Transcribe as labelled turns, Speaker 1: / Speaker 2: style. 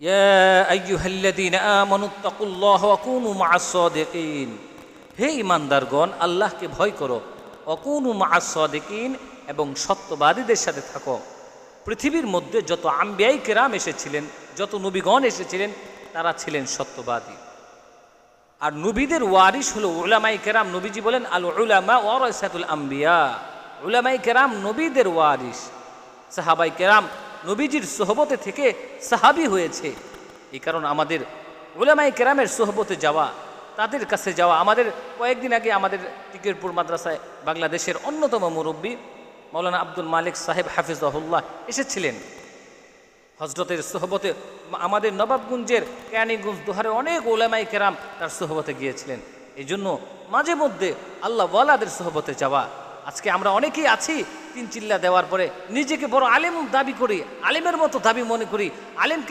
Speaker 1: ইয়া আইয়ুহাল্লাযীনা আমানুত্তাকুল্লাহা ওয়া কুনু মা'আস সাদিকিন। হে ঈমানদারগণ, আল্লাহকে ভয় করো। ওয়া কুনু মা'আস সাদিকিন, এবং সত্যবাদীদের সাথে থাকো। পৃথিবীর মধ্যে যত আম্বিয়ায়ে কেরাম এসেছিলেন, যত নবীগণ এসেছিলেন, তারা ছিলেন সত্যবাদী। আর নবীদের ওয়ারিস হলো উলামায়ে কেরাম। নবীজি বলেন, আল উলামা ওয়ারাসাতুল আম্বিয়া। উলামায়ে কেরাম নবীদের ওয়ারিস। সাহাবায়ে কেরাম নবীজির সোহবতে থেকে সাহাবী হয়েছে। এই কারণ আমাদের উলামায়ে কেরামের সোহবতে যাওয়া, তাদের কাছে যাওয়া। আমাদের কয়েকদিন আগে আমাদের টিকেরপুর মাদ্রাসায় বাংলাদেশের অন্যতম মুরব্বী মৌলানা আব্দুল মালিক সাহেব হাফিজাহুল্লাহ এসেছিলেন। হজরতের সোহবতে আমাদের নবাবগঞ্জের ক্যানিগঞ্জ দোহারে অনেক উলামায়ে কেরাম তার সোহবতে গিয়েছিলেন। এই জন্য মাঝে মধ্যে আল্লাহ ওয়ালাদের সোহবতে যাওয়া। আজকে আমরা অনেকেই আছি, তিন চিল্লা দেওয়ার পরে নিজেকে বড় আলেম দাবি করি, আলেমের মতো দাবি মনে করি, আলেম